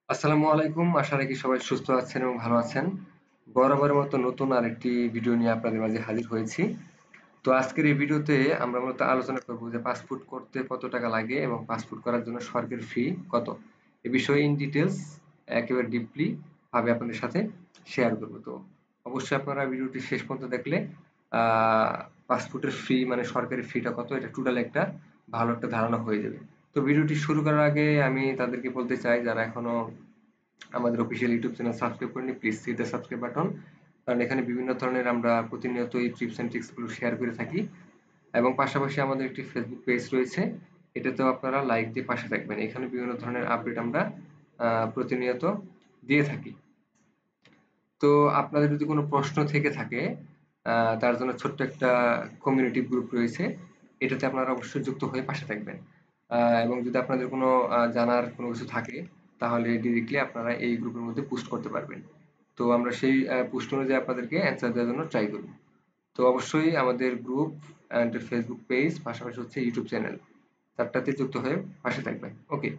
আসসালামু আলাইকুম। আশা রাখি সবাই সুস্থ আছেন এবং ভালো আছেন। বরাবরের মতো নতুন আরেকটি ভিডিও নিয়ে আপনাদের মাঝে হাজির হয়েছি। তো আজকের এই ভিডিওতে আমরা মূলত আলোচনা করব যে পাসপোর্ট করতে কত টাকা লাগে এবং পাসপোর্ট করার জন্য সরকারি ফি কত। এ বিষয়ে ইন ডিটেইলস একেবারে ডিপলি ভাবে আপনাদের সাথে শেয়ার করব। তো অবশ্যই আপনারা ভিডিওটি শেষ পর্যন্ত দেখলে পাসপোর্টের ফি মানে সরকারি ফিটা কত এটা টোটাল একটা ভালো একটা ধারণা হয়ে যাবে। তো ভিডিওটি শুরু করার আগে আমি তাদেরকে বলতে চাই যারা এখনো আমাদের অফিসিয়াল ইউটিউব চ্যানেল সাবস্ক্রাইব করেনি please hit the subscribe button. কারণ এখানে বিভিন্ন ধরনের আমরা প্রতিনিয়ত এই টিপস এন্ড ট্রিক্স গুলো শেয়ার করে থাকি এবং পাশাপাশি আমাদের একটি ফেসবুক পেজ রয়েছে, এটাতেও আপনারা লাইক দিয়ে পাশে থাকবেন। এখানে বিভিন্ন ধরনের আপডেট আমরা প্রতিনিয়ত দিয়ে থাকি। তো আপনাদের যদি কোনো প্রশ্ন থেকে থাকে তার জন্য ছোট্ট একটা কমিউনিটি গ্রুপ রয়েছে, এটাতে আপনারা অবশ্যই যুক্ত হয়ে পাশে থাকবেন। এবং যদি আপনাদের কোনো জানার কোনো কিছু থাকে তাহলে ডিরেক্টলি আপনারা এই গ্রুপের মধ্যে পোস্ট করতে পারবেন। তো আমরা সেই পোস্ট অনুযায়ী আপনাদেরকে অ্যান্সার দেওয়ার জন্য ট্রাই করব। তো অবশ্যই আমাদের গ্রুপ অ্যান্ড ফেসবুক পেজ পাশাপাশি হচ্ছে ইউটিউব চ্যানেল, চারটাতে যুক্ত হয়ে পাশে থাকবেন। ওকে,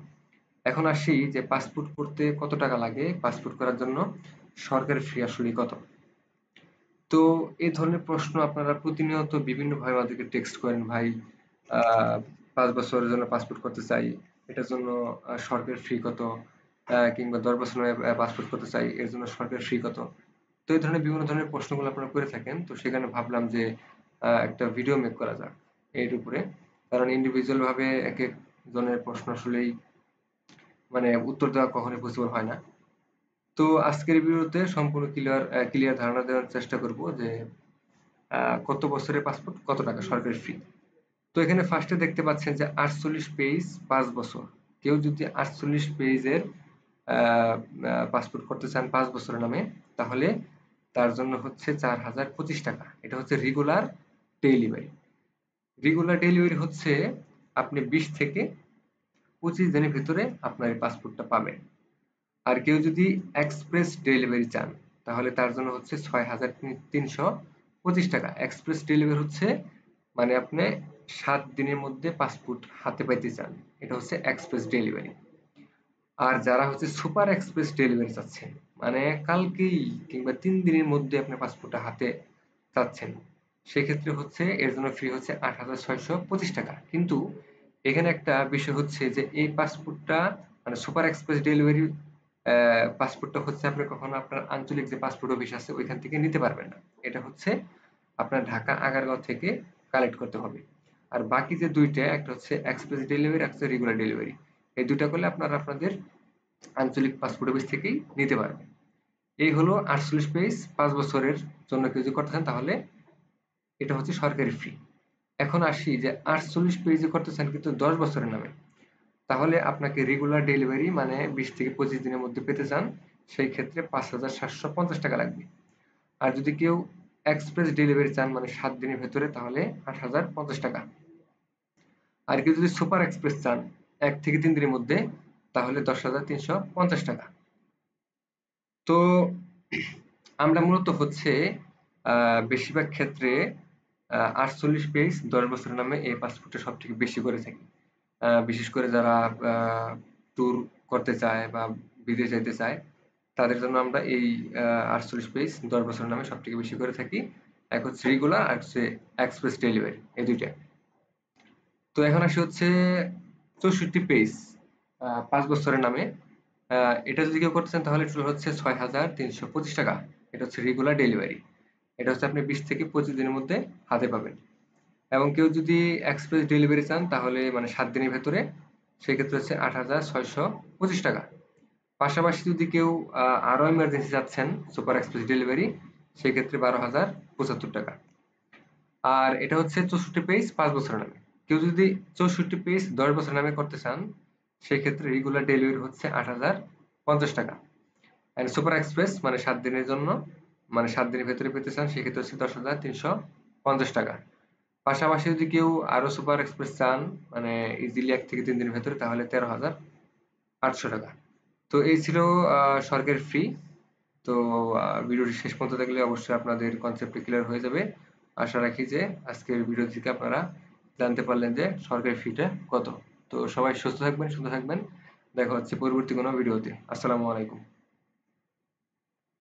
এখন আসি যে পাসপোর্ট করতে কত টাকা লাগে, পাসপোর্ট করার জন্য সরকারি ফি আসলে কত। তো এই ধরনের প্রশ্ন আপনারা প্রতিনিয়ত বিভিন্নভাবে আমাদেরকে টেক্সট করেন, ভাই 5 বছরের জন্য পাসপোর্ট করতে চাই, এটার জন্য সরকারি ফি কত, কিংবা 10 বছরের পাসপোর্ট করতে চাই এর জন্য সরকারি ফি কত। তো এই ধরনের বিভিন্ন ধরনের প্রশ্নগুলো আপনারা করে থাকেন, তো সেখানে ভাবলাম যে একটা ভিডিও মেক করা যাক এর উপরে। কারণ ইন্ডিভিজুয়াল ভাবে এক এক জনের প্রশ্ন আসলেই মানে উত্তর দেওয়া কখনোই পসিবল হয় না। তো আজকের ভিডিওতে সম্পূর্ণ ক্লিয়ার ধারণা দেওয়ার চেষ্টা করব যে কত বছরের পাসপোর্ট কত টাকা সরকারি ফি। তো এখানে ফার্স্টে দেখতে পাচ্ছেন যে 48 পেজ 5 বছর। কেউ যদি 48 পেজের পাসপোর্ট করতে চান 5 বছরের নামে, তাহলে তার জন্য হচ্ছে 4025 টাকা। এটা হচ্ছে রেগুলার ডেলিভারি। রেগুলার ডেলিভারি হচ্ছে আপনি 20 থেকে 25 দিনের ভিতরে আপনার এই পাসপোর্টটা পাবেন। আর কেউ যদি এক্সপ্রেস ডেলিভারি চান তাহলে তার জন্য হচ্ছে 6325 টাকা। এক্সপ্রেস ডেলিভারি হচ্ছে মানে আপনি 7 দিনের মধ্যে পাসপোর্ট হাতে পাইতে চান, এটা হচ্ছে এক্সপ্রেস ডেলিভারি। আর যারা হচ্ছে সুপার এক্সপ্রেস ডেলিভারি চাচ্ছেন, মানে কালকেই কিংবা 3 দিনের মধ্যে আপনি পাসপোর্টটা হাতে চাচ্ছেন, সেক্ষেত্রে হচ্ছে এর জন্য ফ্রি হচ্ছে 8625 টাকা। কিন্তু এখানে একটা বিষয় হচ্ছে যে এই পাসপোর্টটা মানে সুপার এক্সপ্রেস ডেলিভারি পাসপোর্টটা হচ্ছে আপনি কখনো আপনার আঞ্চলিক যে পাসপোর্ট অফিস আছে ওইখান থেকে নিতে পারবেন না। এটা হচ্ছে আপনার ঢাকা আগারগাঁও থেকে কালেক্ট করতে হবে। আর বাকি যে দুইটা, একটা হচ্ছে এক্সপ্রেস ডেলিভারি, একটা হচ্ছে রেগুলার ডেলিভারি। এই দুইটা করলে আপনারা আপনাদের আঞ্চলিক পাসপোর্ট অফিস থেকেই নিতে পারবেন। এই হলো 48 পেজ 5 বছরের জন্য কেউ যদি করতে চান তাহলে এটা হচ্ছে সরকারি ফি। এখন আসি যে 48 পেজে করতে চান কিন্তু 10 বছরের নামে, তাহলে আপনাকে রেগুলার ডেলিভারি মানে 20 থেকে 25 দিনের মধ্যে পেতে চান, সেই ক্ষেত্রে 5750 টাকা লাগবে। আর যদি কেউ এক্সপ্রেস ডেলিভারি চান মানে 7 দিনের ভেতরে, তাহলে 8050 টাকা। আর কেউ যদি সুপার এক্সপ্রেস চান 1 থেকে 3 দিনের মধ্যে, তাহলে 10350 টাকা। তো আমরা মূলত হচ্ছে বেশিরভাগ ক্ষেত্রে 48 পেজ 10 বছরের নামে এই পাসপোর্টটা সব থেকে বেশি করে থাকি। বিশেষ করে যারা ট্যুর করতে চায় বা বিদেশ যাইতে চায়, তাদের জন্য আমরা এই 48 পেজ 10 বছরের নামে সব থেকে বেশি করে থাকি। এক হচ্ছে রেগুলার আর হচ্ছে এক্সপ্রেস ডেলিভারি, এই দুইটা। তো এখন আসি হচ্ছে 64 পেজ 5 বছরের নামে। এটা যদি কেউ করতে চান তাহলে টোটাল হচ্ছে 6325 টাকা। এটা হচ্ছে রেগুলার ডেলিভারি। এটা হচ্ছে আপনি 20 থেকে 25 দিনের মধ্যে হাতে পাবেন। এবং কেউ যদি এক্সপ্রেস ডেলিভারি চান তাহলে মানে 7 দিনের ভেতরে, সেক্ষেত্রে হচ্ছে 8625 টাকা। পাশাপাশি যদি কেউ আরো এমার্জেন্সি চাচ্ছেন সুপার এক্সপ্রেস ডেলিভারি, সেক্ষেত্রে 12,075 টাকা। আর এটা হচ্ছে 64 পেজ 5 বছরের নামে। কেউ যদি 64 পেজ 10 বছরের নামে করতে চান, সেক্ষেত্রে রেগুলার ডেলিভারি হচ্ছে 8050 টাকা। আর সুপার এক্সপ্রেস মানে 7 দিনের জন্য, মানে 7 দিনের ভেতরে পেতে চান, সেক্ষেত্রে হচ্ছে 10,350 টাকা। পাশাপাশি যদি কেউ আরো সুপার এক্সপ্রেস চান মানে ইজিলি 1 থেকে 3 দিনের ভেতরে, তাহলে 13,800 টাকা। তো এই ছিল সরকারি ফি। তো ভিডিওটি শেষ পর্যন্ত দেখলে অবশ্যই আপনাদের কনসেপ্টটি ক্লিয়ার হয়ে যাবে। আশা রাখি যে আজকের ভিডিও থেকে আপনারা জানতে পারলেন যে সরকারি ফিটা কত। তো সবাই সুস্থ থাকবেন, সুন্দর থাকবেন। দেখা হচ্ছে পরবর্তী কোনো ভিডিওতে। আসসালামু আলাইকুম।